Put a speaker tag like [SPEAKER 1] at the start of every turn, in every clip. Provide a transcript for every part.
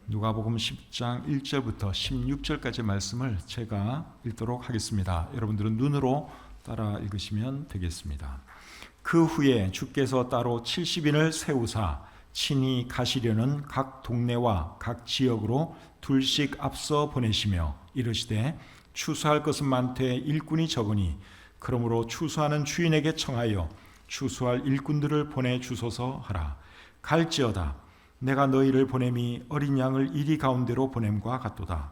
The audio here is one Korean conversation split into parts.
[SPEAKER 1] 누가복음 10장 1절부터 16절까지 말씀을 제가 읽도록 하겠습니다. 여러분들은 눈으로 따라 읽으시면 되겠습니다. 그 후에 주께서 따로 70인을 세우사 친히 가시려는 각 동네와 각 지역으로 둘씩 앞서 보내시며 이르시되 추수할 것은 많되 일꾼이 적으니 그러므로 추수하는 주인에게 청하여 추수할 일꾼들을 보내주소서 하라. 갈지어다 내가 너희를 보냄이 어린 양을 이리 가운데로 보냄과 같도다.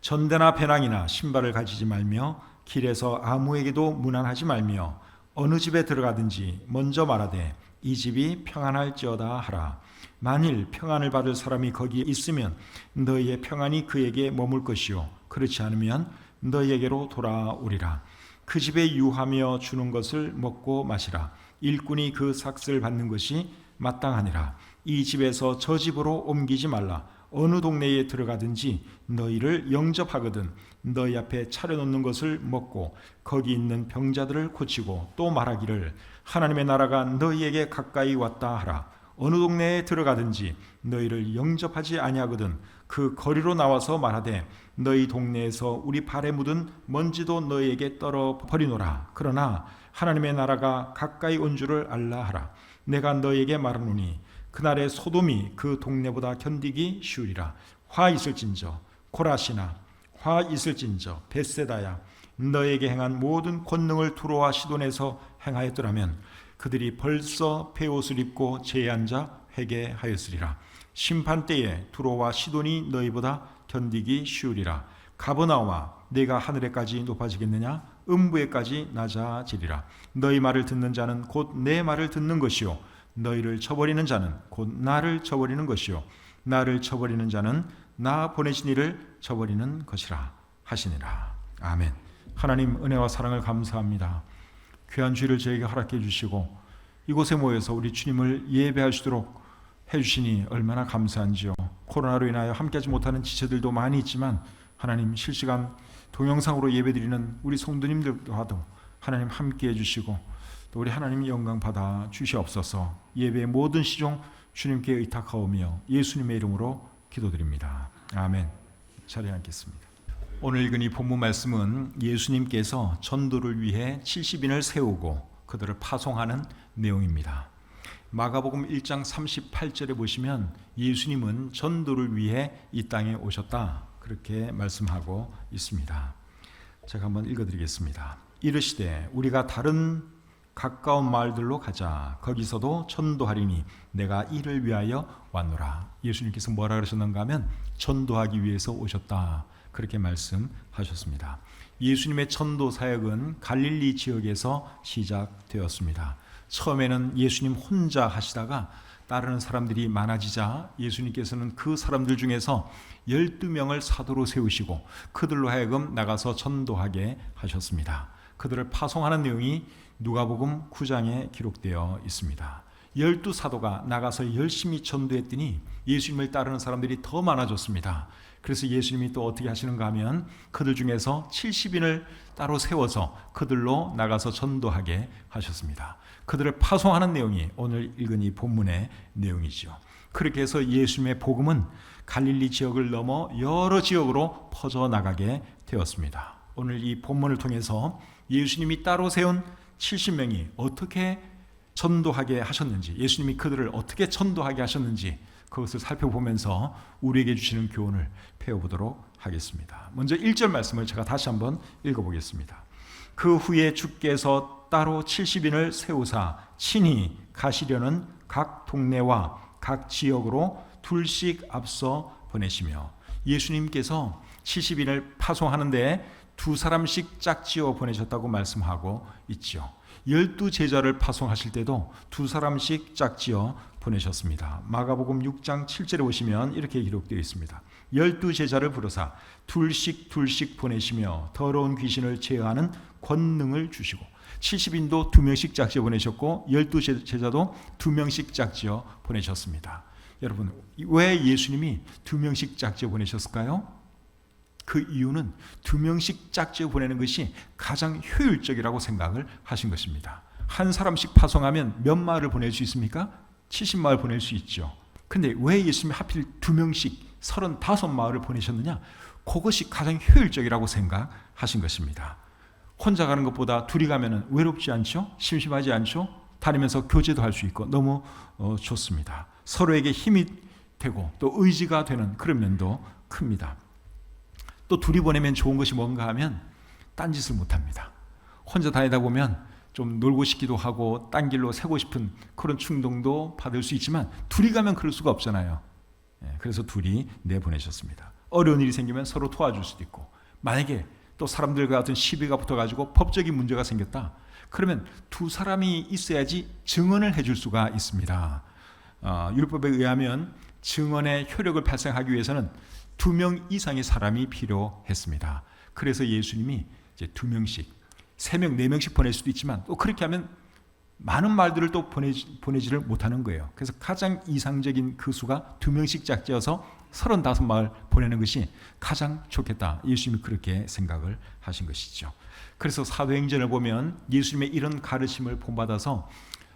[SPEAKER 1] 전대나 배낭이나 신발을 가지지 말며 길에서 아무에게도 문안하지 말며 어느 집에 들어가든지 먼저 말하되 이 집이 평안할지어다 하라. 만일 평안을 받을 사람이 거기에 있으면 너희의 평안이 그에게 머물 것이요 그렇지 않으면 너희에게로 돌아오리라. 그 집에 유하며 주는 것을 먹고 마시라. 일꾼이 그 삭슬 받는 것이 마땅하니라. 이 집에서 저 집으로 옮기지 말라. 어느 동네에 들어가든지 너희를 영접하거든 너희 앞에 차려놓는 것을 먹고 거기 있는 병자들을 고치고 또 말하기를 하나님의 나라가 너희에게 가까이 왔다 하라. 어느 동네에 들어가든지 너희를 영접하지 아니하거든 그 거리로 나와서 말하되 너희 동네에서 우리 발에 묻은 먼지도 너희에게 떨어 버리노라. 그러나 하나님의 나라가 가까이 온 줄을 알라 하라. 내가 너희에게 말하노니 그날의 소돔이 그 동네보다 견디기 쉬우리라. 화 있을진저 고라시나 화 있을진저 벳세다야 너에게 행한 모든 권능을 두로와 시돈에서 행하였더라면 그들이 벌써 베옷을 입고 제에 앉아 회개하였으리라. 심판 때에 두로와 시돈이 너희보다 견디기 쉬우리라. 가버나움아 내가 하늘에까지 높아지겠느냐 음부에까지 낮아지리라. 너희 말을 듣는 자는 곧 내 말을 듣는 것이요 너희를 쳐버리는 자는 곧 나를 쳐버리는 것이요 나를 쳐버리는 자는 나 보내신 이를 쳐버리는 것이라 하시니라. 아멘. 하나님 은혜와 사랑을 감사합니다. 귀한 주일을 저에게 허락해 주시고 이곳에 모여서 우리 주님을 예배할 수 있도록 해주시니 얼마나 감사한지요. 코로나로 인하여 함께하지 못하는 지체들도 많이 있지만 하나님 실시간 동영상으로 예배드리는 우리 성도님들과도 하나님 함께해 주시고 또 우리 하나님 영광 받아 주시옵소서. 예배의 모든 시종 주님께 의탁하오며 예수님의 이름으로 기도드립니다. 아멘. 자리에 앉겠습니다. 오늘 읽은 이 본문 말씀은 예수님께서 전도를 위해 70인을 세우고 그들을 파송하는 내용입니다. 마가복음 1장 38절에 보시면 예수님은 전도를 위해 이 땅에 오셨다 그렇게 말씀하고 있습니다. 제가 한번 읽어드리겠습니다. 이르시되 우리가 다른 가까운 마을들로 가자. 거기서도 전도하리니 내가 이를 위하여 왔노라. 예수님께서 뭐라 그러셨는가 하면 전도하기 위해서 오셨다 그렇게 말씀하셨습니다. 예수님의 전도 사역은 갈릴리 지역에서 시작되었습니다. 처음에는 예수님 혼자 하시다가 따르는 사람들이 많아지자 예수님께서는 그 사람들 중에서 12명을 사도로 세우시고 그들로 하여금 나가서 전도하게 하셨습니다. 그들을 파송하는 내용이 누가복음 9장에 기록되어 있습니다. 12사도가 나가서 열심히 전도했더니 예수님을 따르는 사람들이 더 많아졌습니다. 그래서 예수님이 또 어떻게 하시는가 하면 그들 중에서 70인을 따로 세워서 그들로 나가서 전도하게 하셨습니다. 그들을 파송하는 내용이 오늘 읽은 이 본문의 내용이죠. 그렇게 해서 예수님의 복음은 갈릴리 지역을 넘어 여러 지역으로 퍼져나가게 되었습니다. 오늘 이 본문을 통해서 예수님이 따로 세운 70명이 어떻게 전도하게 하셨는지, 예수님이 그들을 어떻게 전도하게 하셨는지 그것을 살펴보면서 우리에게 주시는 교훈을 배워보도록 하겠습니다. 먼저 1절 말씀을 제가 다시 한번 읽어보겠습니다. 그 후에 주께서 따로 70인을 세우사 친히 가시려는 각 동네와 각 지역으로 둘씩 앞서 보내시며 예수님께서 70인을 파송하는데 두 사람씩 짝지어 보내셨다고 말씀하고 있죠. 12제자를 파송하실 때도 두 사람씩 짝지어 보내셨습니다. 마가복음 6장 7절에 보시면 이렇게 기록되어 있습니다. 12제자를 부르사 둘씩 보내시며 더러운 귀신을 제어하는 권능을 주시고 70인도 2명씩 짝지어 보내셨고 12제자도 2명씩 짝지어 보내셨습니다. 여러분 왜 예수님이 2명씩 짝지어 보내셨을까요? 그 이유는 2명씩 짝지어 보내는 것이 가장 효율적이라고 생각을 하신 것입니다. 한 사람씩 파송하면 몇 마을을 보낼 수 있습니까? 70마을 보낼 수 있죠. 근데 왜 예수님이 하필 2명씩 35마을을 보내셨느냐? 그것이 가장 효율적이라고 생각하신 것입니다. 혼자 가는 것보다 둘이 가면 외롭지 않죠? 심심하지 않죠? 다니면서 교제도 할 수 있고 너무 좋습니다. 서로에게 힘이 되고 또 의지가 되는 그런 면도 큽니다. 또 둘이 보내면 좋은 것이 뭔가 하면 딴짓을 못합니다. 혼자 다니다 보면 좀 놀고 싶기도 하고 딴 길로 새고 싶은 그런 충동도 받을 수 있지만 둘이 가면 그럴 수가 없잖아요. 그래서 둘이 내보내셨습니다. 어려운 일이 생기면 서로 도와줄 수도 있고, 만약에 또 사람들과 같은 시비가 붙어가지고 법적인 문제가 생겼다, 그러면 두 사람이 있어야지 증언을 해줄 수가 있습니다. 율법에 의하면 증언의 효력을 발생하기 위해서는 2명 이상의 사람이 필요했습니다. 그래서 예수님이 이제 2명씩, 3명, 4명씩 보낼 수도 있지만 또 그렇게 하면 많은 말들을 또 보내지를 못하는 거예요. 그래서 가장 이상적인 그 수가 2명씩 짝지어서 35마을 보내는 것이 가장 좋겠다. 예수님이 그렇게 생각을 하신 것이죠. 그래서 사도행전을 보면 예수님의 이런 가르침을 본받아서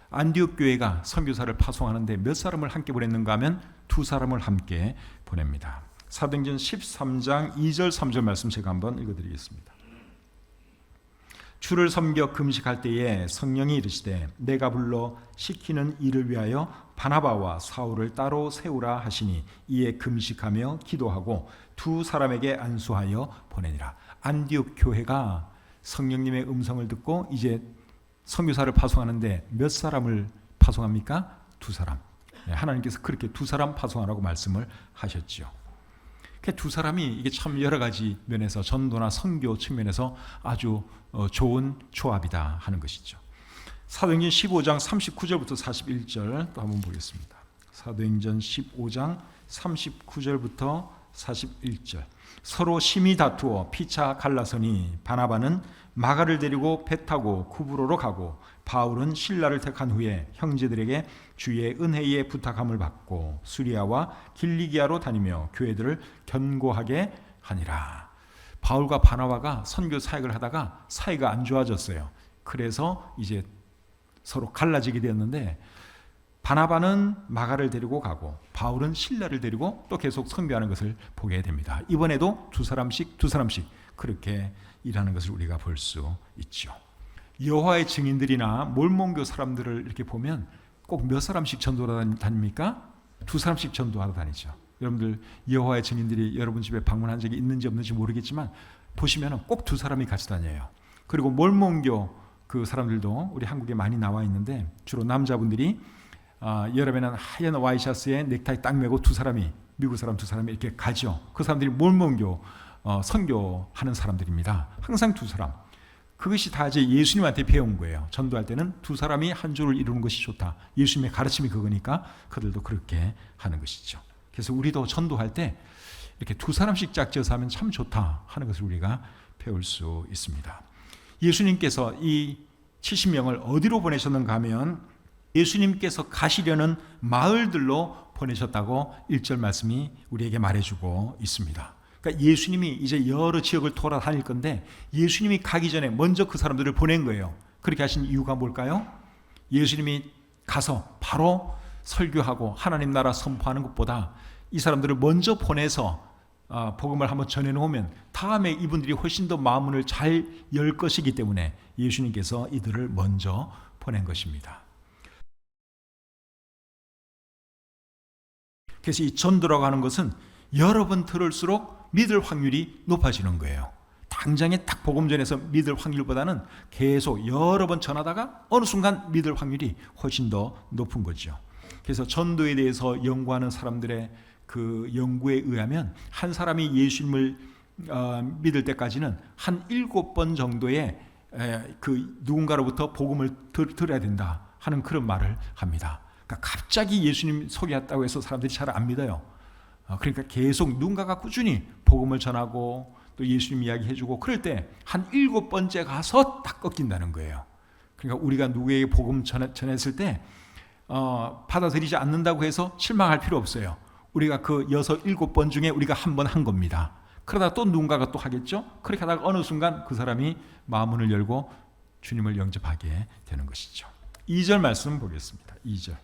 [SPEAKER 1] 안디옥 교회가 선교사를 파송하는데 몇 사람을 함께 보냈는가 하면 2사람을 함께 보냅니다. 사도행전 13장 2절 3절 말씀 제가 한번 읽어드리겠습니다. 주를 섬겨 금식할 때에 성령이 이르시되 내가 불러 시키는 일을 위하여 바나바와 사울을 따로 세우라 하시니 이에 금식하며 기도하고 2사람에게 안수하여 보내니라. 안디옥 교회가 성령님의 음성을 듣고 이제 선교사를 파송하는데 몇 사람을 파송합니까? 2사람. 하나님께서 그렇게 2사람 파송하라고 말씀을 하셨죠. 그 2사람이 이게 참 여러 가지 면에서 전도나 선교 측면에서 아주 좋은 조합이다 하는 것이죠. 사도행전 15장 39절부터 41절 또 한번 보겠습니다. 사도행전 15장 39절부터 41절. 서로 심히 다투어 피차 갈라서니 바나바는 마가를 데리고 배 타고 쿠브로로 가고 바울은 실라를 택한 후에 형제들에게 주의 은혜에 부탁함을 받고 수리아와 길리기아로 다니며 교회들을 견고하게 하니라. 바울과 바나바가 선교 사역을 하다가 사이가 안 좋아졌어요. 그래서 이제 서로 갈라지게 되었는데 바나바는 마가를 데리고 가고 바울은 실라를 데리고 또 계속 선교하는 것을 보게 됩니다. 이번에도 2사람씩 그렇게 일하는 것을 우리가 볼 수 있죠. 여호와의 증인들이나 몰몬교 사람들을 이렇게 보면 꼭 몇 사람씩 전도하러 다닙니까? 2사람씩 전도하러 다니죠. 여러분들 여호와의 증인들이 여러분 집에 방문한 적이 있는지 없는지 모르겠지만 보시면 꼭 2사람이 같이 다녀요. 그리고 몰몬교 그 사람들도 우리 한국에 많이 나와 있는데 주로 남자분들이 여름에는 하얀 와이셔츠에 넥타이 딱 메고 2사람이, 미국 사람 2사람이 이렇게 가죠. 그 사람들이 몰몬교 선교하는 사람들입니다. 항상 2사람. 그것이 다 이제 예수님한테 배운 거예요. 전도할 때는 2사람이 한 줄을 이루는 것이 좋다. 예수님의 가르침이 그거니까 그들도 그렇게 하는 것이죠. 그래서 우리도 전도할 때 이렇게 2사람씩 짝지어서 하면 참 좋다 하는 것을 우리가 배울 수 있습니다. 예수님께서 이 70명을 어디로 보내셨는가 하면 예수님께서 가시려는 마을들로 보내셨다고 1절 말씀이 우리에게 말해주고 있습니다. 그러니까 예수님이 이제 여러 지역을 돌아다닐 건데 예수님이 가기 전에 먼저 그 사람들을 보낸 거예요. 그렇게 하신 이유가 뭘까요? 예수님이 가서 바로 설교하고 하나님 나라 선포하는 것보다 이 사람들을 먼저 보내서 복음을 한번 전해놓으면 다음에 이분들이 훨씬 더 마음문을 잘 열 것이기 때문에 예수님께서 이들을 먼저 보낸 것입니다. 그래서 이 전도라고 하는 것은 여러 번 들을수록 믿을 확률이 높아지는 거예요. 당장에 딱 복음 전해서 믿을 확률보다는 계속 여러 번 전하다가 어느 순간 믿을 확률이 훨씬 더 높은 거죠. 그래서 전도에 대해서 연구하는 사람들의 그 연구에 의하면 한 사람이 예수님을 믿을 때까지는 한 7번 정도의 그 누군가로부터 복음을 들어야 된다 하는 그런 말을 합니다. 그러니까 갑자기 예수님 소개했다고 해서 사람들이 잘 안 믿어요. 그러니까 계속 누군가가 꾸준히 복음을 전하고 또 예수님 이야기해주고 그럴 때 한 7번째 가서 딱 꺾인다는 거예요. 그러니까 우리가 누구에게 복음 전했을 때 받아들이지 않는다고 해서 실망할 필요 없어요. 우리가 그 6, 7번 중에 우리가 한 번 한 겁니다. 그러다 또 누군가가 또 하겠죠. 그렇게 하다가 어느 순간 그 사람이 마음문을 열고 주님을 영접하게 되는 것이죠. 2절 말씀 보겠습니다. 2절.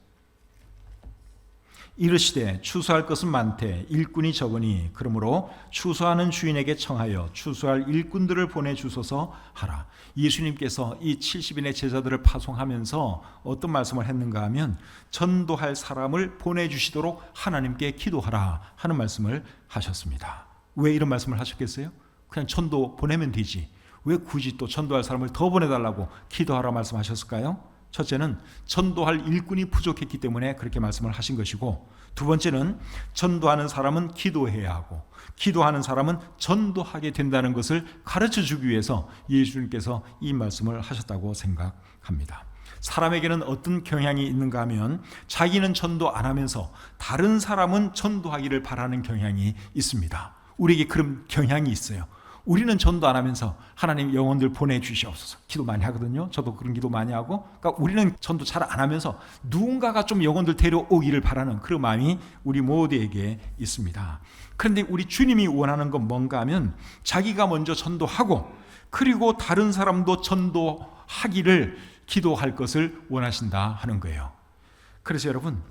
[SPEAKER 1] 이르시되 추수할 것은 많되 일꾼이 적으니 그러므로 추수하는 주인에게 청하여 추수할 일꾼들을 보내주소서 하라. 예수님께서 이 70인의 제자들을 파송하면서 어떤 말씀을 했는가 하면 전도할 사람을 보내주시도록 하나님께 기도하라 하는 말씀을 하셨습니다. 왜 이런 말씀을 하셨겠어요? 그냥 전도 보내면 되지, 왜 굳이 또 전도할 사람을 더 보내달라고 기도하라 말씀하셨을까요? 첫째는 전도할 일꾼이 부족했기 때문에 그렇게 말씀을 하신 것이고, 두 번째는 전도하는 사람은 기도해야 하고 기도하는 사람은 전도하게 된다는 것을 가르쳐 주기 위해서 예수님께서 이 말씀을 하셨다고 생각합니다. 사람에게는 어떤 경향이 있는가 하면 자기는 전도 안 하면서 다른 사람은 전도하기를 바라는 경향이 있습니다. 우리에게 그런 경향이 있어요. 우리는 전도 안 하면서 하나님 영혼들 보내주시옵소서 기도 많이 하거든요. 저도 그런 기도 많이 하고, 그러니까 우리는 전도 잘 안 하면서 누군가가 좀 영혼들 데려오기를 바라는 그런 마음이 우리 모두에게 있습니다. 그런데 우리 주님이 원하는 건 뭔가 하면 자기가 먼저 전도하고 그리고 다른 사람도 전도하기를 기도할 것을 원하신다 하는 거예요. 그래서 여러분,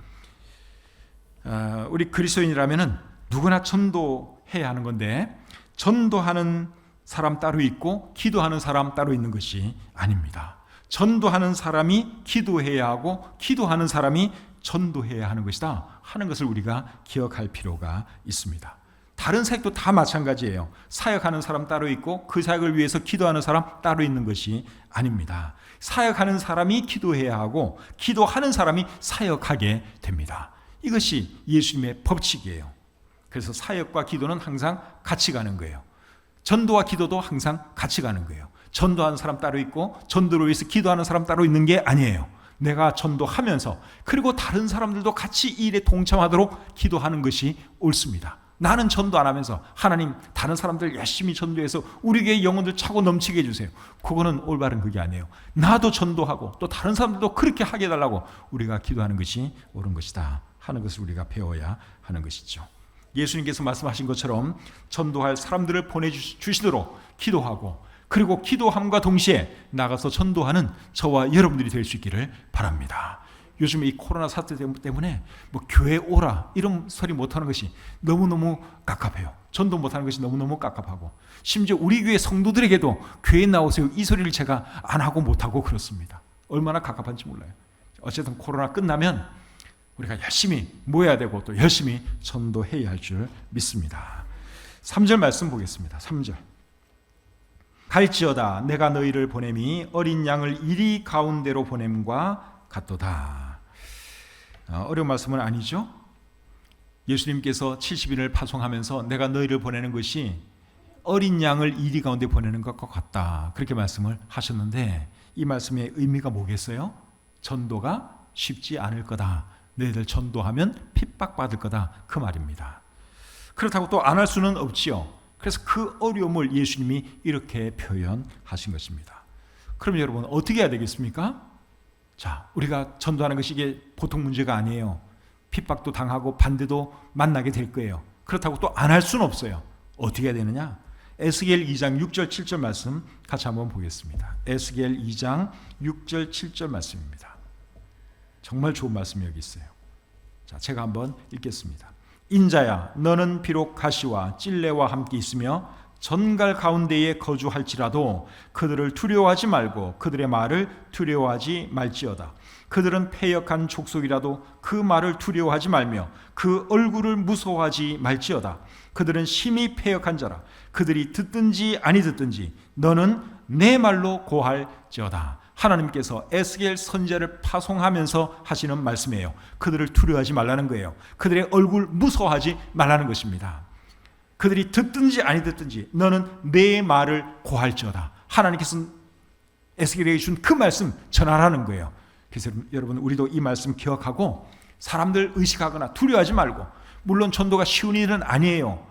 [SPEAKER 1] 우리 그리스도인이라면 누구나 전도해야 하는 건데, 전도하는 사람 따로 있고 기도하는 사람 따로 있는 것이 아닙니다. 전도하는 사람이 기도해야 하고 기도하는 사람이 전도해야 하는 것이다 하는 것을 우리가 기억할 필요가 있습니다. 다른 사역도 다 마찬가지예요. 사역하는 사람 따로 있고 그 사역을 위해서 기도하는 사람 따로 있는 것이 아닙니다. 사역하는 사람이 기도해야 하고 기도하는 사람이 사역하게 됩니다. 이것이 예수님의 법칙이에요. 그래서 사역과 기도는 항상 같이 가는 거예요. 전도와 기도도 항상 같이 가는 거예요. 전도하는 사람 따로 있고 전도를 위해서 기도하는 사람 따로 있는 게 아니에요. 내가 전도하면서 그리고 다른 사람들도 같이 이 일에 동참하도록 기도하는 것이 옳습니다. 나는 전도 안 하면서 하나님 다른 사람들 열심히 전도해서 우리 교회 영혼들 차고 넘치게 해주세요, 그거는 올바른 그게 아니에요. 나도 전도하고 또 다른 사람들도 그렇게 하게 해달라고 우리가 기도하는 것이 옳은 것이다 하는 것을 우리가 배워야 하는 것이죠. 예수님께서 말씀하신 것처럼 전도할 사람들을 보내주시도록 기도하고 그리고 기도함과 동시에 나가서 전도하는 저와 여러분들이 될 수 있기를 바랍니다. 요즘 이 코로나 사태 때문에 뭐 교회 오라 이런 소리 못하는 것이 너무너무 깝깝해요. 전도 못하는 것이 너무너무 깝깝하고, 심지어 우리 교회 성도들에게도 교회 나오세요 이 소리를 제가 안 하고 못하고 그렇습니다. 얼마나 깝깝한지 몰라요. 어쨌든 코로나 끝나면 우리가 열심히 모여야 되고 또 열심히 전도해야 할 줄 믿습니다. 3절 말씀 보겠습니다. 3절. 갈지어다 내가 너희를 보냄이 어린 양을 이리 가운데로 보냄과 같도다. 어려운 말씀은 아니죠. 예수님께서 70인을 파송하면서 내가 너희를 보내는 것이 어린 양을 이리 가운데 보내는 것과 같다 그렇게 말씀을 하셨는데, 이 말씀의 의미가 뭐겠어요? 전도가 쉽지 않을 거다, 너희들 전도하면 핍박받을 거다 그 말입니다. 그렇다고 또 안 할 수는 없지요. 그래서 그 어려움을 예수님이 이렇게 표현하신 것입니다. 그럼 여러분 어떻게 해야 되겠습니까? 자, 우리가 전도하는 것이 이게 보통 문제가 아니에요. 핍박도 당하고 반대도 만나게 될 거예요. 그렇다고 또 안 할 수는 없어요. 어떻게 해야 되느냐? 에스겔 2장 6절 7절 말씀 같이 한번 보겠습니다. 에스겔 2장 6절 7절 말씀입니다. 정말 좋은 말씀이 여기 있어요. 자, 제가 한번 읽겠습니다. 인자야 너는 비록 가시와 찔레와 함께 있으며 전갈 가운데에 거주할지라도 그들을 두려워하지 말고 그들의 말을 두려워하지 말지어다. 그들은 패역한 족속이라도 그 말을 두려워하지 말며 그 얼굴을 무서워하지 말지어다. 그들은 심히 패역한 자라. 그들이 듣든지 아니 듣든지 너는 내 말로 고할지어다. 하나님께서 에스겔 선지자를 파송하면서 하시는 말씀이에요. 그들을 두려워하지 말라는 거예요. 그들의 얼굴 무서워하지 말라는 것입니다. 그들이 듣든지 아니 듣든지 너는 내 말을 고할지어다. 하나님께서 에스겔에게 준 그 말씀 전하라는 거예요. 그래서 여러분 우리도 이 말씀 기억하고 사람들 의식하거나 두려워하지 말고, 물론 전도가 쉬운 일은 아니에요.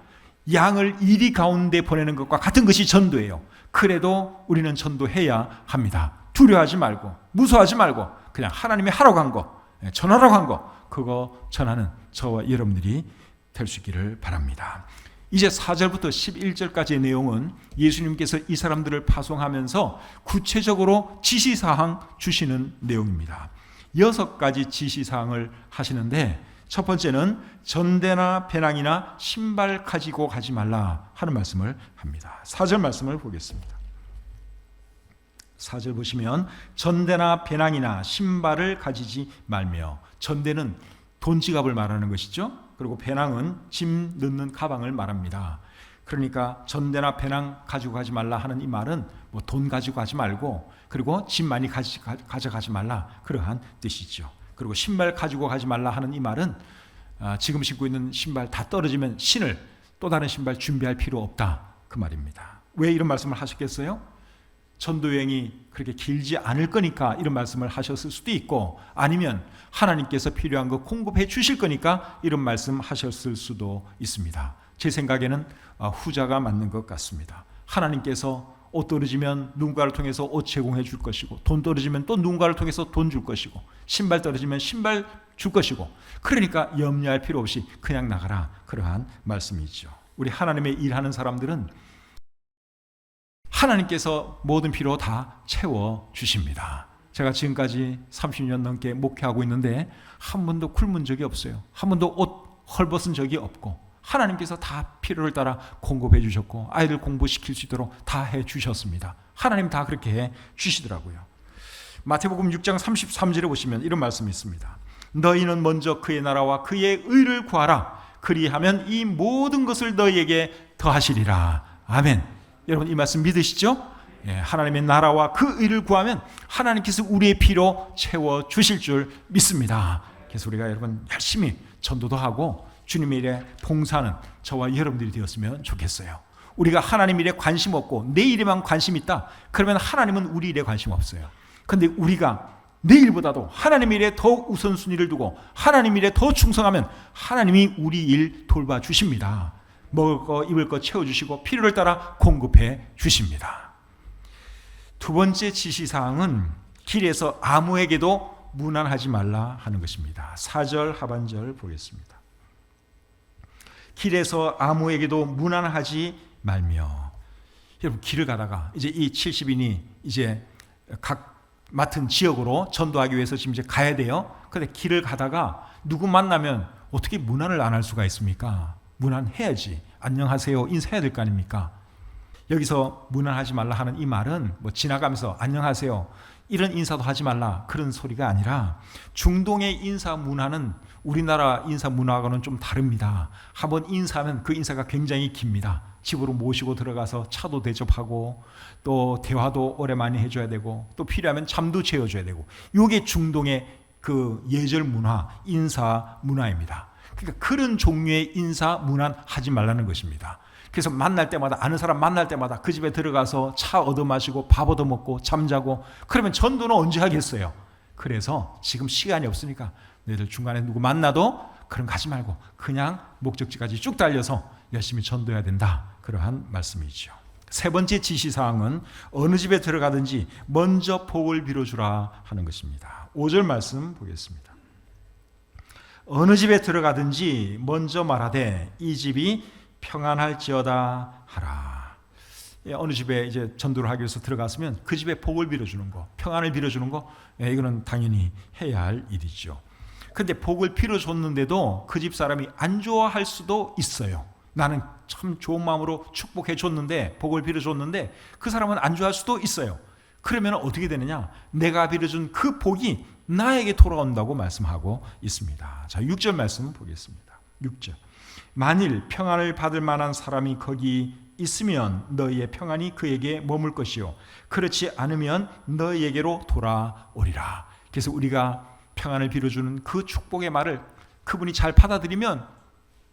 [SPEAKER 1] 양을 이리 가운데 보내는 것과 같은 것이 전도예요. 그래도 우리는 전도해야 합니다. 두려워하지 말고 무서워하지 말고 그냥 하나님이 하라고 한 거, 전하라고 한 거, 그거 전하는 저와 여러분들이 될 수 있기를 바랍니다. 이제 4절부터 11절까지의 내용은 예수님께서 이 사람들을 파송하면서 구체적으로 지시사항 주시는 내용입니다. 6가지 지시사항을 하시는데 첫 번째는 전대나 배낭이나 신발 가지고 가지 말라 하는 말씀을 합니다. 4절 말씀을 보겠습니다. 4절 보시면 전대나 배낭이나 신발을 가지지 말며, 전대는 돈 지갑을 말하는 것이죠. 그리고 배낭은 짐 넣는 가방을 말합니다. 그러니까 전대나 배낭 가지고 가지 말라 하는 이 말은 뭐 돈 가지고 가지 말고, 그리고 짐 많이 가져가지 말라, 그러한 뜻이죠. 그리고 신발 가지고 가지 말라 하는 이 말은 지금 신고 있는 신발 다 떨어지면 신을 또 다른 신발 준비할 필요 없다, 그 말입니다. 왜 이런 말씀을 하셨겠어요? 전도 여행이 그렇게 길지 않을 거니까 이런 말씀을 하셨을 수도 있고, 아니면 하나님께서 필요한 거 공급해 주실 거니까 이런 말씀 하셨을 수도 있습니다. 제 생각에는 후자가 맞는 것 같습니다. 하나님께서 옷 떨어지면 누군가를 통해서 옷 제공해 줄 것이고, 돈 떨어지면 또 누군가를 통해서 돈 줄 것이고, 신발 떨어지면 신발 줄 것이고, 그러니까 염려할 필요 없이 그냥 나가라, 그러한 말씀이죠. 우리 하나님의 일하는 사람들은 하나님께서 모든 필요 다 채워주십니다. 제가 지금까지 30년 넘게 목회하고 있는데 한 번도 굶은 적이 없어요. 한 번도 옷 헐벗은 적이 없고, 하나님께서 다 필요를 따라 공급해 주셨고, 아이들 공부시킬 수 있도록 다 해 주셨습니다. 하나님 다 그렇게 해 주시더라고요. 마태복음 6장 33절에 보시면 이런 말씀이 있습니다. 너희는 먼저 그의 나라와 그의 의를 구하라. 그리하면 이 모든 것을 너희에게 더하시리라. 아멘. 여러분 이 말씀 믿으시죠? 하나님의 나라와 그 의를 구하면 하나님께서 우리의 피로 채워주실 줄 믿습니다. 그래서 우리가 여러분 열심히 전도도 하고 주님의 일에 봉사하는 저와 여러분들이 되었으면 좋겠어요. 우리가 하나님 일에 관심 없고 내 일에만 관심 있다, 그러면 하나님은 우리 일에 관심 없어요. 그런데 우리가 내 일보다도 하나님 일에 더 우선순위를 두고 하나님 일에 더 충성하면 하나님이 우리 일 돌봐주십니다. 먹을 거 입을 거 채워주시고 필요를 따라 공급해 주십니다. 두 번째 지시사항은 길에서 아무에게도 무난하지 말라 하는 것입니다. 4절 하반절 보겠습니다. 길에서 아무에게도 무난하지 말며. 여러분 길을 가다가 이제 이 70인이 이제 각 맡은 지역으로 전도하기 위해서 지금 이제 가야 돼요. 그런데 길을 가다가 누구 만나면 어떻게 무난을 안 할 수가 있습니까? 무난해야지. 안녕하세요 인사해야 될 거 아닙니까? 여기서 무난하지 말라 하는 이 말은 뭐 지나가면서 안녕하세요 이런 인사도 하지 말라 그런 소리가 아니라, 중동의 인사 문화는 우리나라 인사 문화하고는 좀 다릅니다. 한번 인사하면 그 인사가 굉장히 깁니다. 집으로 모시고 들어가서 차도 대접하고 또 대화도 오래 많이 해줘야 되고 또 필요하면 잠도 재워줘야 되고, 이게 중동의 그 예절 문화, 인사 문화입니다. 그러니까 그런 종류의 인사 문화는 하지 말라는 것입니다. 그래서 만날 때마다, 아는 사람 만날 때마다 그 집에 들어가서 차 얻어 마시고 밥 얻어 먹고 잠자고, 그러면 전도는 언제 하겠어요? 그래서 지금 시간이 없으니까 너희들 중간에 누구 만나도 그런 거 하지 말고 그냥 목적지까지 쭉 달려서 열심히 전도해야 된다, 그러한 말씀이죠. 세 번째 지시사항은 어느 집에 들어가든지 먼저 복을 빌어주라 하는 것입니다. 5절 말씀 보겠습니다. 어느 집에 들어가든지 먼저 말하되 이 집이 평안할지어다 하라. 어느 집에 이제 전도를 하기 위해서 들어갔으면 그 집에 복을 빌어주는 거, 평안을 빌어주는 거, 이거는 당연히 해야 할 일이죠. 근데 복을 빌어줬는데도 그 집 사람이 안 좋아할 수도 있어요. 나는 참 좋은 마음으로 축복해 줬는데, 복을 빌어줬는데 그 사람은 안 좋아할 수도 있어요. 그러면 어떻게 되느냐? 내가 빌어준 그 복이 나에게 돌아온다고 말씀하고 있습니다. 자, 6절 말씀 보겠습니다. 6절. 만일 평안을 받을 만한 사람이 거기 있으면 너희의 평안이 그에게 머물 것이요 그렇지 않으면 너희에게로 돌아오리라. 그래서 우리가 평안을 빌어주는 그 축복의 말을 그분이 잘 받아들이면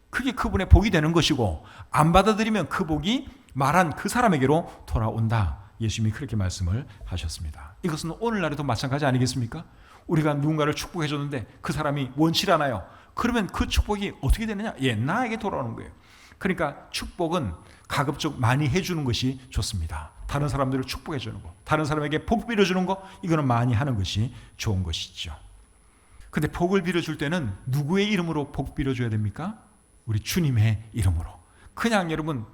[SPEAKER 1] 그게 그분의 복이 되는 것이고, 안 받아들이면 그 복이 말한 그 사람에게로 돌아온다. 예수님이 그렇게 말씀을 하셨습니다. 이것은 오늘날에도 마찬가지 아니겠습니까? 우리가 누군가를 축복해 줬는데 그 사람이 원치 않아요. 그러면 그 축복이 어떻게 되느냐? 나에게 돌아오는 거예요. 그러니까 축복은 가급적 많이 해주는 것이 좋습니다. 다른 사람들을 축복해 주는 거, 다른 사람에게 복 빌어주는 거, 이거는 많이 하는 것이 좋은 것이죠. 근데 복을 빌어줄 때는 누구의 이름으로 복 빌어줘야 됩니까? 우리 주님의 이름으로. 그냥 여러분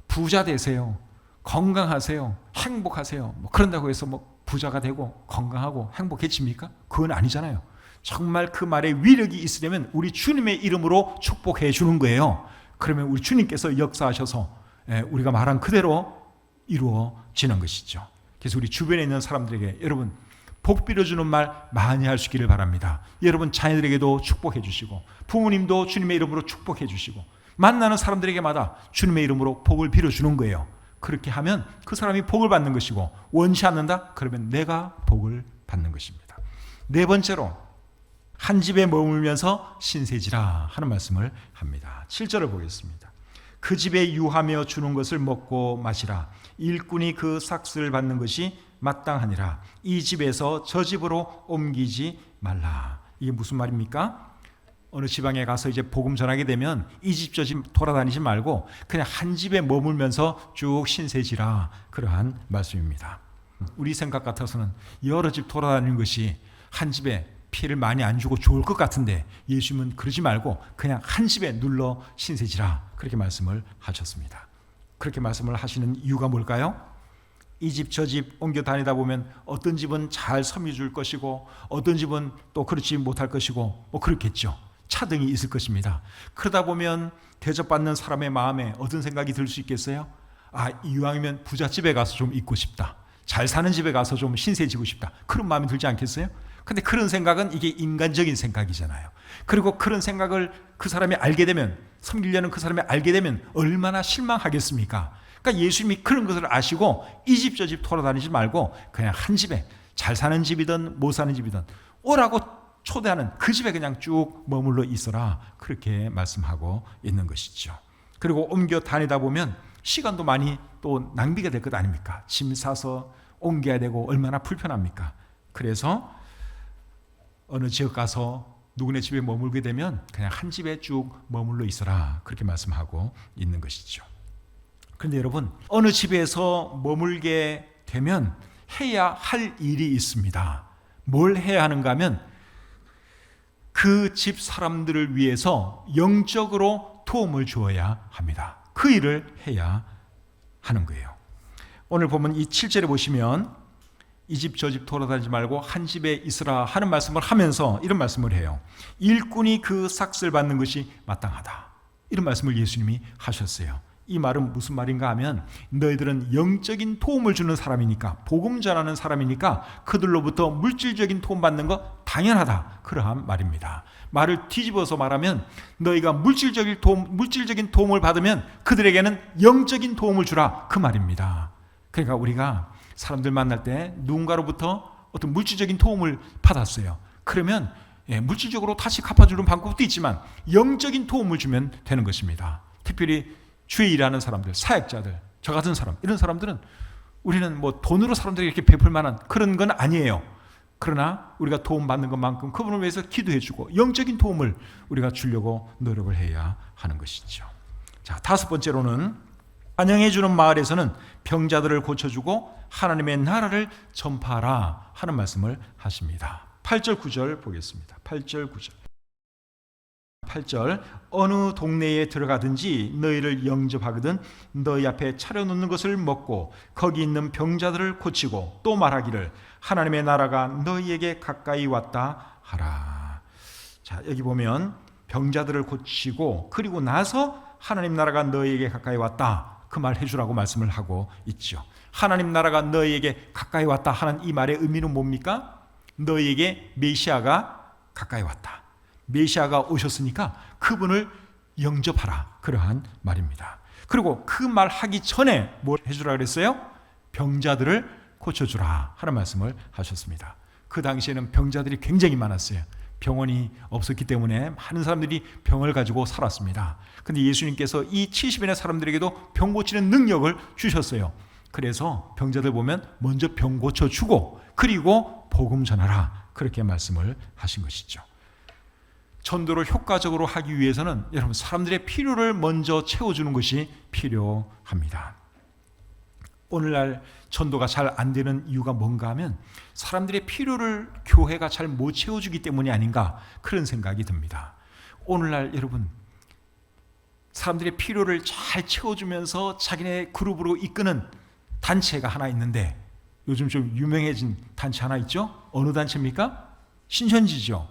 [SPEAKER 1] 부자 되세요, 건강하세요, 행복하세요, 뭐 그런다고 해서 뭐 부자가 되고 건강하고 행복해집니까? 그건 아니잖아요. 정말 그 말에 위력이 있으려면 우리 주님의 이름으로 축복해 주는 거예요. 그러면 우리 주님께서 역사하셔서 우리가 말한 그대로 이루어지는 것이죠. 그래서 우리 주변에 있는 사람들에게 여러분 복 빌어주는 말 많이 할 수 있기를 바랍니다. 여러분 자녀들에게도 축복해 주시고 부모님도 주님의 이름으로 축복해 주시고 만나는 사람들에게마다 주님의 이름으로 복을 빌어주는 거예요. 그렇게 하면 그 사람이 복을 받는 것이고 원치 않는다? 그러면 내가 복을 받는 것입니다. 네 번째로 한 집에 머물면서 신세지라 하는 말씀을 합니다. 7절을 보겠습니다. 그 집에 유하며 주는 것을 먹고 마시라. 일꾼이 그 삭슬을 받는 것이 마땅하니라. 이 집에서 저 집으로 옮기지 말라. 이게 무슨 말입니까? 어느 지방에 가서 이제 복음 전하게 되면 이 집 저 집 돌아다니지 말고 그냥 한 집에 머물면서 쭉 신세지라. 그러한 말씀입니다. 우리 생각 같아서는 여러 집 돌아다니는 것이 한 집에 피해를 많이 안 주고 좋을 것 같은데 예수님은 그러지 말고 그냥 한 집에 눌러 신세지라 그렇게 말씀을 하셨습니다. 그렇게 말씀을 하시는 이유가 뭘까요? 이 집 저 집 옮겨 다니다 보면 어떤 집은 잘 섬유 줄 것이고 어떤 집은 또 그렇지 못할 것이고 뭐 그렇겠죠. 차등이 있을 것입니다. 그러다 보면 대접받는 사람의 마음에 어떤 생각이 들 수 있겠어요? 아, 이왕이면 부잣집에 가서 좀 있고 싶다. 잘 사는 집에 가서 좀 신세지고 싶다. 그런 마음이 들지 않겠어요? 근데 그런 생각은 이게 인간적인 생각이잖아요. 그리고 그런 생각을 그 사람이 알게 되면 섬기려는 그 사람이 알게 되면 얼마나 실망하겠습니까? 그러니까 예수님이 그런 것을 아시고 이 집 저 집 돌아다니지 말고 그냥 한 집에 잘 사는 집이든 못 사는 집이든 오라고 초대하는 그 집에 그냥 쭉 머물러 있어라 그렇게 말씀하고 있는 것이죠. 그리고 옮겨 다니다 보면 시간도 많이 또 낭비가 될 것 아닙니까? 짐 싸서 옮겨야 되고 얼마나 불편합니까? 그래서 어느 지역 가서 누구네 집에 머물게 되면 그냥 한 집에 쭉 머물러 있어라 그렇게 말씀하고 있는 것이죠. 그런데 여러분 어느 집에서 머물게 되면 해야 할 일이 있습니다. 뭘 해야 하는가 하면 그 집 사람들을 위해서 영적으로 도움을 주어야 합니다. 그 일을 해야 하는 거예요. 오늘 보면 이 7절에 보시면 이 집 저 집 돌아다니지 말고 한 집에 있으라 하는 말씀을 하면서 이런 말씀을 해요. 일꾼이 그 삭슬 받는 것이 마땅하다. 이런 말씀을 예수님이 하셨어요. 이 말은 무슨 말인가 하면 너희들은 영적인 도움을 주는 사람이니까 복음 전하는 사람이니까 그들로부터 물질적인 도움 받는 거 당연하다. 그러한 말입니다. 말을 뒤집어서 말하면 너희가 물질적인 도움을 받으면 그들에게는 영적인 도움을 주라 그 말입니다. 그러니까 우리가 사람들 만날 때 누군가로부터 어떤 물질적인 도움을 받았어요. 그러면 물질적으로 다시 갚아주는 방법도 있지만 영적인 도움을 주면 되는 것입니다. 특별히 주의 일하는 사람들, 사역자들, 저 같은 사람, 이런 사람들은 우리는 뭐 돈으로 사람들에게 이렇게 베풀 만한 그런 건 아니에요. 그러나 우리가 도움받는 것만큼 그분을 위해서 기도해주고 영적인 도움을 우리가 주려고 노력을 해야 하는 것이죠. 자, 다섯 번째로는 환영해주는 마을에서는 병자들을 고쳐주고 하나님의 나라를 전파하라 하는 말씀을 하십니다. 8절 9절 보겠습니다. 8절 9절. 8절 어느 동네에 들어가든지 너희를 영접하거든 너희 앞에 차려놓는 것을 먹고 거기 있는 병자들을 고치고 또 말하기를 하나님의 나라가 너희에게 가까이 왔다 하라. 자, 여기 보면 병자들을 고치고 그리고 나서 하나님 나라가 너희에게 가까이 왔다 그 말 해주라고 말씀을 하고 있죠. 하나님 나라가 너희에게 가까이 왔다 하는 이 말의 의미는 뭡니까? 너희에게 메시아가 가까이 왔다. 메시아가 오셨으니까 그분을 영접하라. 그러한 말입니다. 그리고 그 말 하기 전에 뭘 해주라 그랬어요? 병자들을 고쳐주라 하는 말씀을 하셨습니다. 그 당시에는 병자들이 굉장히 많았어요. 병원이 없었기 때문에 많은 사람들이 병을 가지고 살았습니다. 그런데 예수님께서 이 70인의 사람들에게도 병 고치는 능력을 주셨어요. 그래서 병자들 보면 먼저 병 고쳐주고 그리고 복음 전하라 그렇게 말씀을 하신 것이죠. 전도를 효과적으로 하기 위해서는 여러분 사람들의 필요를 먼저 채워주는 것이 필요합니다. 오늘날 전도가 잘 안 되는 이유가 뭔가 하면 사람들의 필요를 교회가 잘 못 채워주기 때문이 아닌가 그런 생각이 듭니다. 오늘날 여러분 사람들의 필요를 잘 채워주면서 자기네 그룹으로 이끄는 단체가 하나 있는데 요즘 좀 유명해진 단체 하나 있죠? 어느 단체입니까? 신천지죠.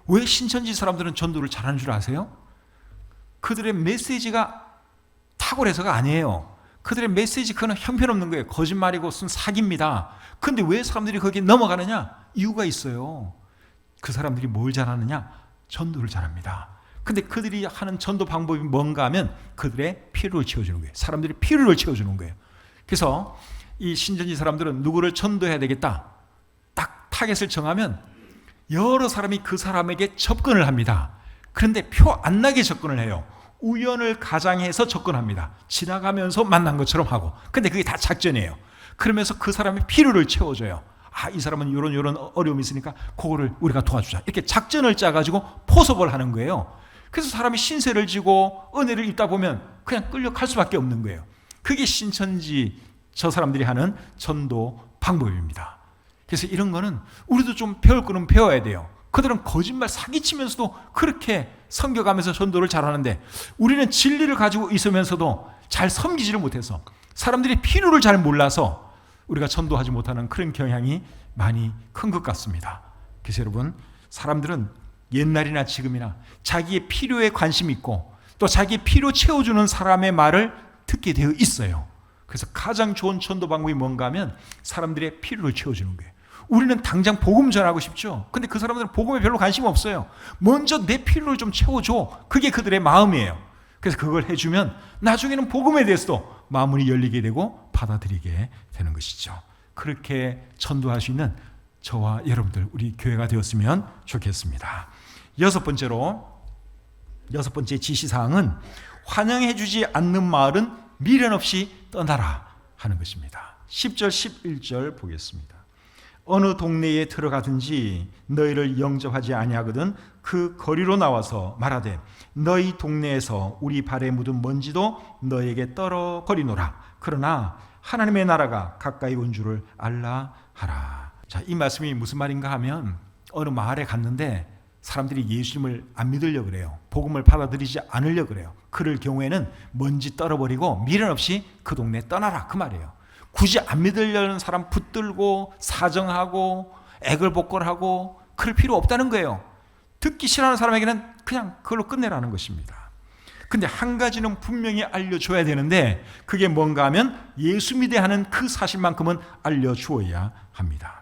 [SPEAKER 1] 왜 신천지 사람들은 전도를 잘하는 줄 아세요? 그들의 메시지가 탁월해서가 아니에요. 그들의 메시지 그거는 형편없는 거예요. 거짓말이고 무슨 사기입니다. 근데 왜 사람들이 거기에 넘어가느냐? 이유가 있어요. 그 사람들이 뭘 잘하느냐? 전도를 잘합니다. 근데 그들이 하는 전도 방법이 뭔가 하면 그들의 필요를 채워주는 거예요. 사람들의 필요를 채워주는 거예요. 그래서 이 신천지 사람들은 누구를 전도해야 되겠다. 딱 타겟을 정하면 여러 사람이 그 사람에게 접근을 합니다. 그런데 표 안 나게 접근을 해요. 우연을 가장해서 접근합니다. 지나가면서 만난 것처럼 하고. 근데 그게 다 작전이에요. 그러면서 그 사람의 필요를 채워줘요. 이 사람은 이런 어려움이 있으니까 그거를 우리가 도와주자. 이렇게 작전을 짜가지고 포섭을 하는 거예요. 그래서 사람이 신세를 지고 은혜를 입다 보면 그냥 끌려갈 수밖에 없는 거예요. 그게 신천지 저 사람들이 하는 전도 방법입니다. 그래서 이런 거는 우리도 좀 배울 거는 배워야 돼요. 그들은 거짓말 사기치면서도 그렇게 섬겨가면서 전도를 잘하는데 우리는 진리를 가지고 있으면서도 잘 섬기지를 못해서 사람들이 필요를 잘 몰라서 우리가 전도하지 못하는 그런 경향이 많이 큰 것 같습니다. 그래서 여러분, 사람들은 옛날이나 지금이나 자기의 필요에 관심이 있고 또 자기의 필요 채워주는 사람의 말을 듣게 되어 있어요. 그래서 가장 좋은 전도 방법이 뭔가 하면 사람들의 필요를 채워주는 거예요. 우리는 당장 복음 전하고 싶죠. 근데 그 사람들은 복음에 별로 관심 없어요. 먼저 내 필요를 좀 채워줘. 그게 그들의 마음이에요. 그래서 그걸 해주면 나중에는 복음에 대해서도 마음문이 열리게 되고 받아들이게 되는 것이죠. 그렇게 전도할 수 있는 저와 여러분들, 우리 교회가 되었으면 좋겠습니다. 여섯 번째 지시사항은 환영해주지 않는 마을은 미련 없이 떠나라 하는 것입니다. 10절 11절 보겠습니다. 어느 동네에 들어가든지 너희를 영접하지 아니하거든 그 거리로 나와서 말하되 너희 동네에서 우리 발에 묻은 먼지도 너에게 떨어버리노라. 그러나 하나님의 나라가 가까이 온 줄을 알라 하라. 자, 이 말씀이 무슨 말인가 하면 어느 마을에 갔는데 사람들이 예수님을 안 믿으려고 그래요. 복음을 받아들이지 않으려고 그래요. 그럴 경우에는 먼지 떨어버리고 미련 없이 그 동네 떠나라, 그 말이에요. 굳이 안 믿으려는 사람 붙들고 사정하고 애걸복걸하고 그럴 필요 없다는 거예요. 듣기 싫어하는 사람에게는 그냥 그걸로 끝내라는 것입니다. 근데 한 가지는 분명히 알려줘야 되는데 그게 뭔가 하면 예수 믿어야 하는 그 사실만큼은 알려주어야 합니다.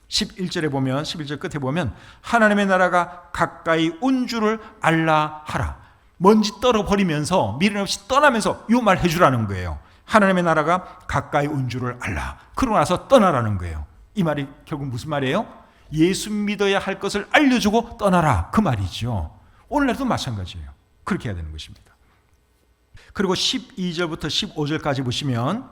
[SPEAKER 1] 11절에 보면, 11절 끝에 보면 하나님의 나라가 가까이 온 줄을 알라 하라. 먼지 떨어버리면서 미련 없이 떠나면서 이 말 해주라는 거예요. 하나님의 나라가 가까이 온 줄을 알라. 그러고 나서 떠나라는 거예요. 이 말이 결국 무슨 말이에요? 예수 믿어야 할 것을 알려주고 떠나라, 그 말이죠. 오늘날도 마찬가지예요. 그렇게 해야 되는 것입니다. 그리고 12절부터 15절까지 보시면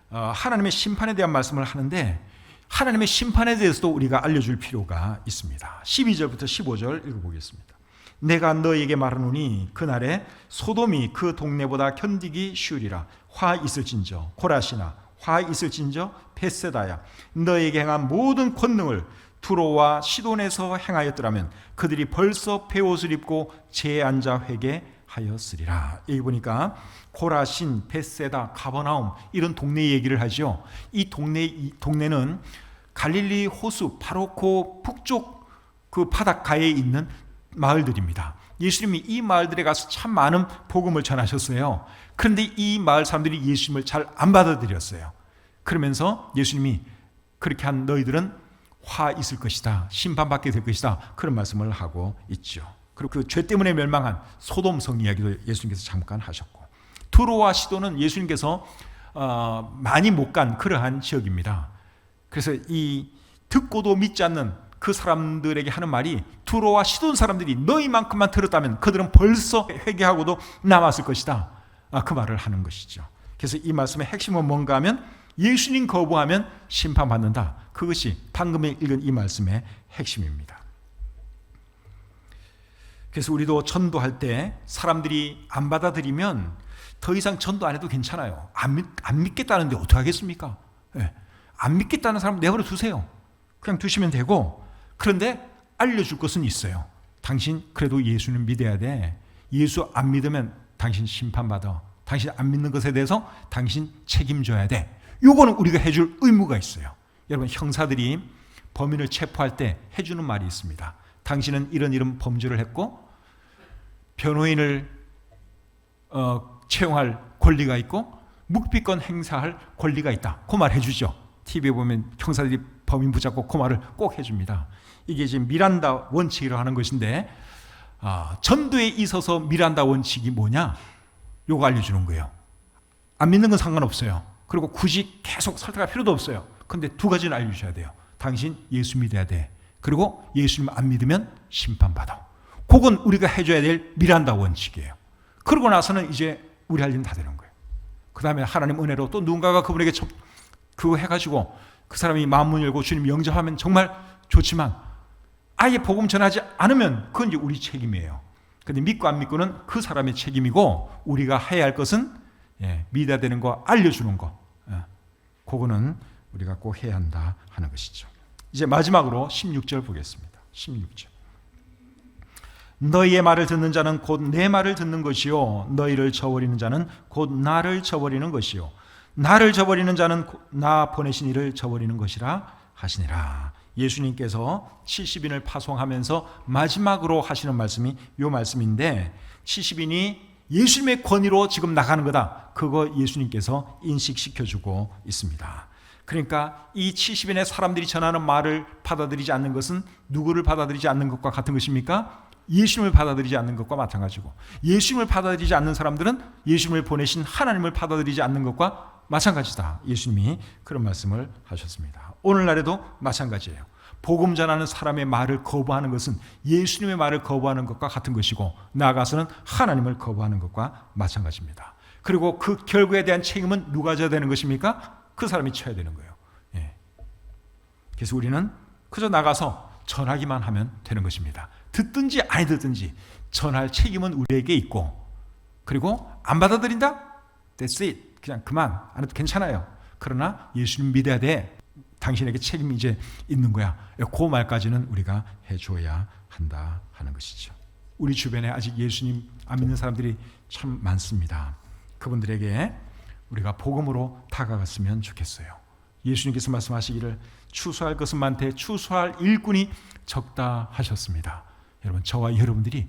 [SPEAKER 1] 하나님의 심판에 대한 말씀을 하는데 하나님의 심판에 대해서도 우리가 알려줄 필요가 있습니다. 12절부터 15절 읽어보겠습니다. 내가 너에게 말하노니 그날에 소돔이 그 동네보다 견디기 쉬우리라. 화 있을진저 고라시나, 화 있을진저 벳세다야. 너에게 행한 모든 권능을 두로와 시돈에서 행하였더라면 그들이 벌써 베옷을 입고 재에 앉아 회개하였으리라. 여기 보니까 고라신, 벳세다, 가버나움 이런 동네 얘기를 하죠. 이 동네는 갈릴리 호수 바로 그 북쪽 그 바닷가에 있는 마을들입니다. 예수님이 이 마을들에 가서 참 많은 복음을 전하셨어요. 그런데 이 마을 사람들이 예수님을 잘 안 받아들였어요. 그러면서 예수님이 그렇게 한 너희들은 화 있을 것이다, 심판받게 될 것이다, 그런 말씀을 하고 있죠. 그리고 그 죄 때문에 멸망한 소돔성 이야기도 예수님께서 잠깐 하셨고, 두로와 시도는 예수님께서 많이 못 간 그러한 지역입니다. 그래서 이 듣고도 믿지 않는 그 사람들에게 하는 말이, 두로와 시돈 사람들이 너희만큼만 들었다면 그들은 벌써 회개하고도 남았을 것이다, 그 말을 하는 것이죠. 그래서 이 말씀의 핵심은 뭔가 하면 예수님 거부하면 심판받는다. 그것이 방금 읽은 이 말씀의 핵심입니다. 그래서 우리도 전도할 때 사람들이 안 받아들이면 더 이상 전도 안 해도 괜찮아요. 안 믿겠다는데 어떻게 하겠습니까? 네. 안 믿겠다는 사람 내버려 두세요. 그냥 두시면 되고, 그런데 알려줄 것은 있어요. 당신 그래도 예수는 믿어야 돼. 예수 안 믿으면 당신 심판받아. 당신 안 믿는 것에 대해서 당신 책임져야 돼. 요거는 우리가 해줄 의무가 있어요. 여러분, 형사들이 범인을 체포할 때 해주는 말이 있습니다. 당신은 이런 범죄를 했고 변호인을 채용할 권리가 있고 묵비권 행사할 권리가 있다. 그 말 해주죠. TV에 보면 형사들이 범인 붙잡고 그 말을 꼭 해줍니다. 이게 지금 미란다 원칙이라고 하는 것인데 전도에 있어서 미란다 원칙이 뭐냐? 요거 알려주는 거예요. 안 믿는 건 상관없어요. 그리고 굳이 계속 설득할 필요도 없어요. 근데 두 가지는 알려주셔야 돼요. 당신 예수 믿어야 돼. 그리고 예수님 안 믿으면 심판받아. 그건 우리가 해줘야 될 미란다 원칙이에요. 그러고 나서는 이제 우리 할 일은 다 되는 거예요. 그 다음에 하나님 은혜로 또 누군가가 그분에게 그거 해가지고 그 사람이 마음문 열고 주님 영접하면 정말 좋지만 아예 복음 전하지 않으면 그건 이제 우리 책임이에요. 근데 믿고 안 믿고는 그 사람의 책임이고 우리가 해야 할 것은 믿어야 되는 거 알려주는 거. 그거는 우리가 꼭 해야 한다 하는 것이죠. 이제 마지막으로 16절 보겠습니다. 16절. 너희의 말을 듣는 자는 곧 내 말을 듣는 것이요 너희를 저버리는 자는 곧 나를 저버리는 것이요 나를 저버리는 자는 나 보내신 이를 저버리는 것이라 하시니라. 예수님께서 70인을 파송하면서 마지막으로 하시는 말씀이 이 말씀인데 70인이 예수님의 권위로 지금 나가는 거다. 그거 예수님께서 인식시켜주고 있습니다. 그러니까 이 70인의 사람들이 전하는 말을 받아들이지 않는 것은 누구를 받아들이지 않는 것과 같은 것입니까? 예수님을 받아들이지 않는 것과 마찬가지고 예수님을 받아들이지 않는 사람들은 예수님을 보내신 하나님을 받아들이지 않는 것과 마찬가지다. 예수님이 그런 말씀을 하셨습니다. 오늘날에도 마찬가지예요. 복음 전하는 사람의 말을 거부하는 것은 예수님의 말을 거부하는 것과 같은 것이고 나아가서는 하나님을 거부하는 것과 마찬가지입니다. 그리고 그 결과에 대한 책임은 누가 져야 되는 것입니까? 그 사람이 쳐야 되는 거예요. 그래서 우리는 그저 나가서 전하기만 하면 되는 것입니다. 듣든지 아니 듣든지 전할 책임은 우리에게 있고 그리고 안 받아들인다? That's it. 그냥 그만 안 해도 괜찮아요. 그러나 예수님 믿어야 돼. 당신에게 책임이 이제 있는 거야. 그 말까지는 우리가 해줘야 한다 하는 것이죠. 우리 주변에 아직 예수님 안 믿는 사람들이 참 많습니다. 그분들에게 우리가 복음으로 다가갔으면 좋겠어요. 예수님께서 말씀하시기를 추수할 것은 많되 추수할 일꾼이 적다 하셨습니다. 여러분 저와 여러분들이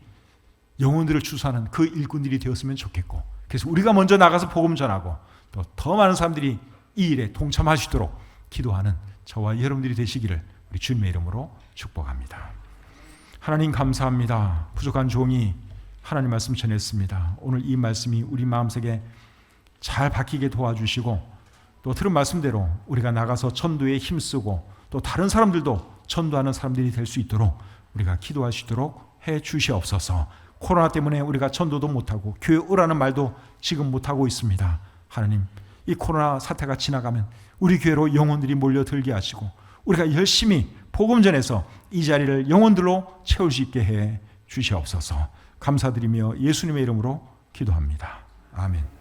[SPEAKER 1] 영혼들을 추수하는 그 일꾼들이 되었으면 좋겠고 그래서 우리가 먼저 나가서 복음 전하고 또 더 많은 사람들이 이 일에 동참하시도록 기도하는 저와 여러분들이 되시기를 우리 주님의 이름으로 축복합니다. 하나님 감사합니다. 부족한 종이 하나님 말씀 전했습니다. 오늘 이 말씀이 우리 마음속에 잘 박히게 도와주시고 또 들은 말씀대로 우리가 나가서 전도에 힘쓰고 또 다른 사람들도 전도하는 사람들이 될 수 있도록 우리가 기도할 수 있도록 해 주시옵소서. 코로나 때문에 우리가 전도도 못하고 교회 오라는 말도 지금 못하고 있습니다. 하나님 이 코로나 사태가 지나가면 우리 교회로 영혼들이 몰려들게 하시고 우리가 열심히 복음 전해서 이 자리를 영혼들로 채울 수 있게 해 주시옵소서. 감사드리며 예수님의 이름으로 기도합니다. 아멘.